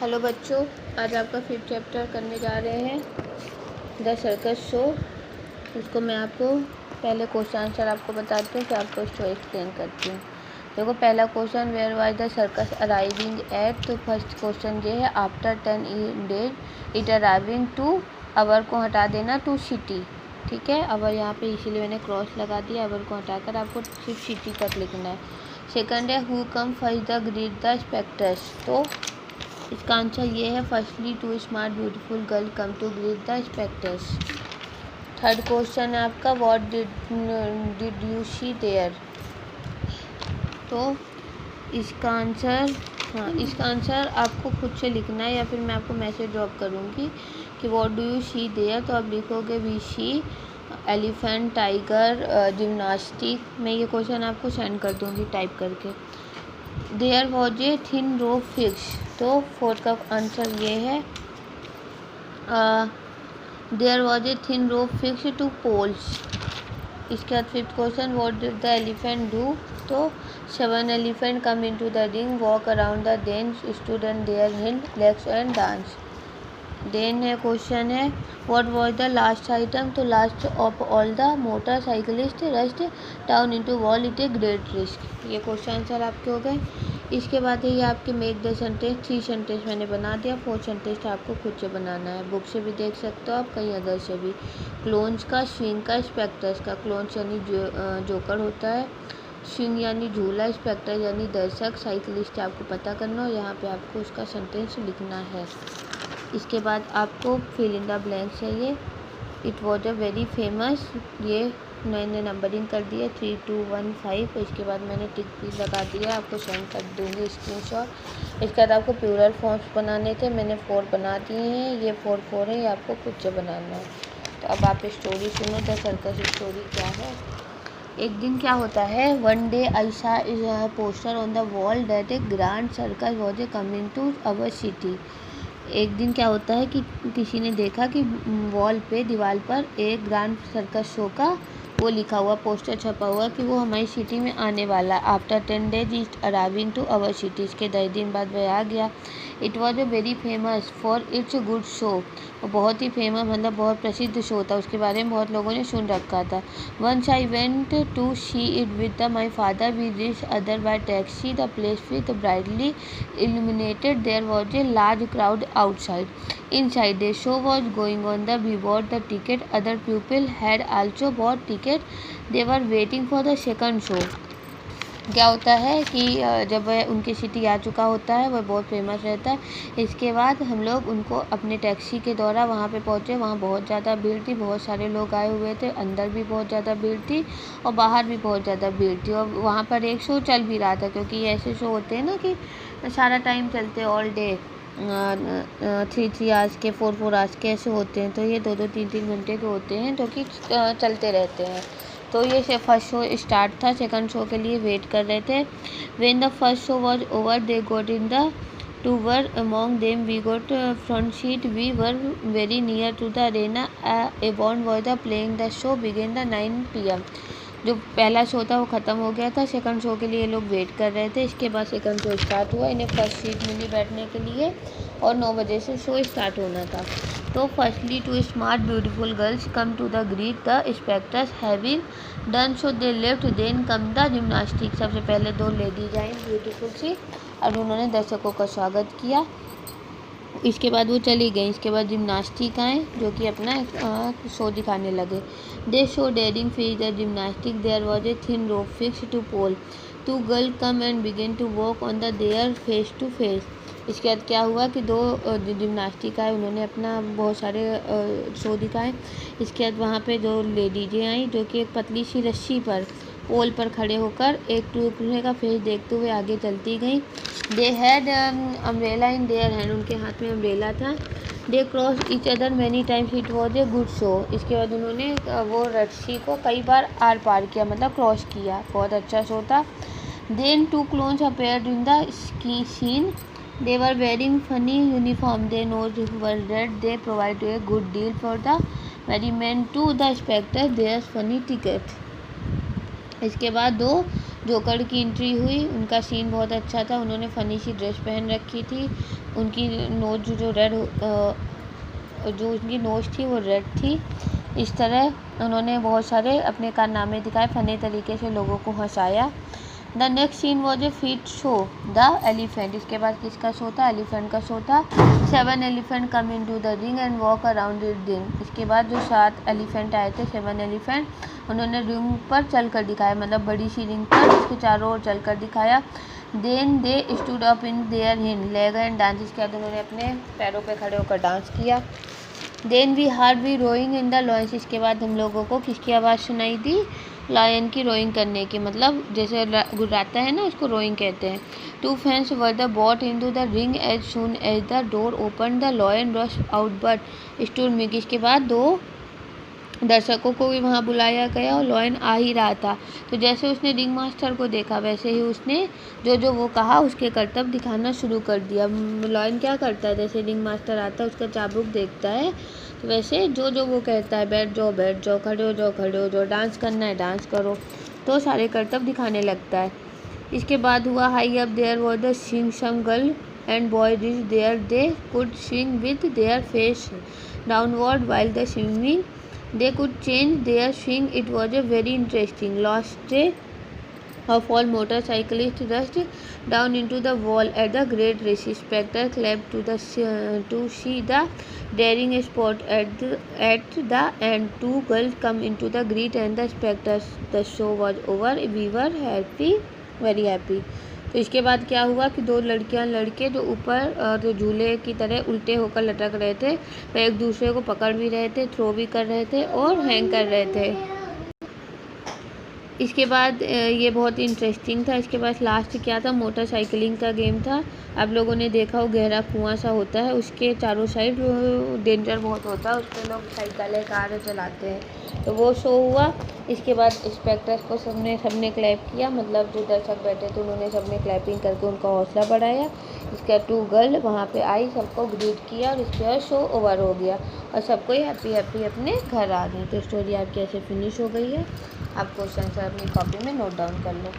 Hello बच्चों, आज आपका 5th चैप्टर करने जा रहे हैं द सर्कस शो। इसको मैं आपको पहले क्वेश्चन आंसर आपको बताती हूँ, फिर आपको स्टोरी एक्सप्लेन करती हूँ। देखो, पहला question, where was the circus arriving at. तो फर्स्ट क्वेश्चन ये है, आफ्टर 10 days it arriving to. Our को हटा देना, टू सिटी। ठीक है, अवर यहाँ पे इसीलिए मैंने क्रॉस लगा दिया। अवर को हटाकर आपको सिर्फ सिटी तक लिखना है। सेकंड है, who come first the greet the spectators. तो इसका आंसर ये है, firstly two smart beautiful girl come to greet the spectators. Third question है आपका, what did you see there. तो इसका आंसर आपको खुद से लिखना है, या फिर मैं आपको मैसेज ड्रॉप करूँगी कि what do you see there. तो आप लिखोगे we see elephant, tiger, gymnastic. मैं ये क्वेश्चन आपको सेंड कर दूँगी टाइप करके। There was a thin rope fix. तो फोर्थ का आंसर ये है, there was a thin rope fix to poles. इसके बाद fifth question, what did the elephant do. तो 7 elephant come into the ring, walk around the then stood and there hind legs and dance. Then है question है, what was the last item. तो last of all the motorcyclist rushed down into wall it a great risk. ये question answer आपके हो गए। इसके बाद है ये आपके मेक द सेंटेंस। 3 सेंटेंस मैंने बना दिया, 4 सेंटेंस आपको खुद से बनाना है। बुक से भी देख सकते हो आप, कहीं अदर से भी। क्लोन्स का, स्विंग का, स्पेक्टर्स का। क्लोन्स यानी जोकर होता है, स्विंग यानी झूला, स्पेक्टर यानी दर्शक, साइकिलिस्ट आपको पता करना हो। यहाँ पे आपको उसका सेंटेंस लिखना है। इसके बाद आपको फिल इन द ब्लैंक चाहिए। It was a very famous, ये मैंने नंबरिंग कर दिया 3 2 1 5। इसके बाद मैंने टिक भी लगा दिया, आपको सेंड कर दूँगी स्क्रीनशॉट। इसके बाद आपको प्लूरल फॉर्म्स बनाने थे, मैंने 4 बना दिए हैं। ये 4 है, ये आपको खुद से बनाना है। तो अब आप स्टोरी सुनो, द सर्कस स्टोरी क्या है। एक दिन क्या होता है, one day I saw a poster on the wall that a grand circus was a coming to our city. एक दिन क्या होता है कि किसी ने देखा कि वॉल पे, दीवार पर एक ग्रैंड सर्कस शो का वो लिखा हुआ, पोस्टर छपा हुआ कि वो हमारी सिटी में आने वाला। After 10 days it arriving to our city. इसके 10 दिन बाद वह आ गया। It was a very famous for its good show. बहुत ही फेमस मतलब बहुत प्रसिद्ध शो था, उसके बारे में बहुत लोगों ने सुन रखा था। Once I went to see it with my father, we reached other by taxi the place with brightly illuminated. There was a large crowd outside. Inside the show was going on. We bought the ticket. Other people had also bought ticket. They were waiting for the second show. क्या होता है कि जब वह उनकी city आ चुका होता है, वह बहुत फेमस रहता है। इसके बाद हम लोग उनको अपने टैक्सी के द्वारा वहाँ पे पहुँचे। वहाँ बहुत ज़्यादा भीड़ थी, बहुत सारे लोग आए हुए थे। अंदर भी बहुत ज़्यादा भीड़ थी और बाहर भी बहुत ज़्यादा भीड़ थी। और वहाँ पर एक शो चल भी रहा था, क्योंकि ऐसे शो होते हैं ना कि सारा टाइम चलते, ऑल डे 3 आवर्स के, 4 आवर्स के ऐसे होते हैं। तो ये 2 3 घंटे के होते हैं, जो कि चलते रहते हैं। तो ये फर्स्ट शो स्टार्ट था, सेकंड शो के लिए वेट कर रहे थे। When the first show was over they got in the two were among them we got front seat. We were very near to the arena. A band was the playing. The show began the 9 PM। जो पहला show था वो ख़त्म हो गया था, second show के लिए लोग वेट कर रहे थे। इसके बाद सेकंड शो स्टार्ट हुआ। इन्हें फर्स्ट सीट मिली बैठने के लिए और 9 बजे से शो स्टार्ट होना था। तो firstly 2 smart beautiful girls come to the greet the spectators having done so they left. Then come the gymnastic. सबसे पहले 2 लेडीज आई ब्यूटीफुल सी, और उन्होंने दर्शकों का स्वागत किया। इसके बाद वो चली गई। इसके बाद जिम्नास्टिक आए, जो कि अपना शो दिखाने लगे। They show daring feats the gymnastic. There was a thin rope fix to pole. 2 girl come and began to walk on the there face to face. इसके बाद क्या हुआ कि 2 जिम्नास्टिक आए, उन्होंने अपना बहुत सारे शो दिखाए। इसके बाद वहाँ पे 2 लेडीजें आई, जो कि एक पतली सी रस्सी पर, पोल पर खड़े होकर एक दूसरे का फेस देखते हुए आगे चलती गई। They had umbrella in their hand. उनके हाथ में अम्ब्रेला था। They cross each other many times. It was a good show. इसके बाद उन्होंने वो रस्सी को कई बार आर पार किया, मतलब क्रॉस किया। बहुत अच्छा शो था। Then 2 clowns appeared in the scene. They were wearing funny uniform. Their noses were red. They provided a good deal for the merriment to the spectators. There's funny ticket. इसके बाद 2 joker की entry हुई, उनका scene बहुत अच्छा था। उन्होंने funny सी dress पहन रखी थी, उनकी नोज जो उनकी नोज थी वो रेड थी। इस तरह उन्होंने बहुत सारे अपने कारनामे दिखाए, फ़नी तरीके से लोगों को हंसाया। The next scene was a feat show the elephant. इसके बाद किसका शो था? एलिफेंट का शो था। 7 elephant come in to the ring and walk around it ring. इसके बाद जो 7 एलिफेंट आए थे, 7 एलिफेंट, उन्होंने रिंग पर चल कर दिखाया, मतलब बड़ी सी रिंग पर उसके चारों ओर चल कर दिखाया। Then they stood up in there hind leg and dance. इसके बाद उन्होंने अपने पैरों पे खड़े होकर डांस किया। Then we heard we roaring in the lions. इसके बाद हम लोगों को किसकी आवाज़ सुनाई दी? लायन की रोइंग करने की, मतलब जैसे गुर्राता है ना, उसको रोइंग कहते हैं। 2 fans were the bought in to the ring as soon as the door open the lion rush out but stood meek. इसके बाद 2 दर्शकों को भी वहाँ बुलाया गया और लॉयन आ ही रहा था, तो जैसे उसने रिंग मास्टर को देखा वैसे ही उसने जो वो कहा उसके करतब दिखाना शुरू कर दिया। लॉयन क्या करता है, जैसे रिंग मास्टर आता है उसका चाबुक देखता है, तो वैसे जो वो कहता है, बैठ जाओ, खड़े हो जाओ, डांस करना है डांस करो, तो सारे करतब दिखाने लगता है। इसके बाद हुआ high up there was the swing some girl and boy reach there they could swing with their face downward while the swimming they could change their swing. It was a very interesting. Last day of all, motorcyclists rushed down into the wall at the great race. Spectators clapped to see the daring sport at the end. 2 girls come into the grid and the spectators. The show was over. We were happy, very happy. तो इसके बाद क्या हुआ कि 2 लड़के जो ऊपर जो झूले की तरह उल्टे होकर लटक रहे थे, वह एक दूसरे को पकड़ भी रहे थे, थ्रो भी कर रहे थे और हैंग कर रहे थे। इसके बाद ये बहुत इंटरेस्टिंग था। इसके बाद लास्ट क्या था? मोटरसाइकिलिंग का गेम था। आप लोगों ने देखा हो गहरा कुआं सा होता है, उसके चारों साइड डेंजर बहुत होता है, उस पर लोग साइकिलें कार चलाते हैं, तो वो शो हुआ। इसके बाद स्पेक्टर्स को सबने क्लैप किया, मतलब जो दर्शक बैठे थे उन्होंने सबने क्लैपिंग करके उनका हौसला बढ़ाया। इसके 2 गर्ल वहाँ पे आई, सबको ग्रीट किया और इसके बाद शो ओवर हो गया और सबको हैप्पी अपने घर आ गए। तो स्टोरी आपकी ऐसे फिनिश हो गई है। आप क्वेश्चन अपनी कॉपी में नोट डाउन कर लो।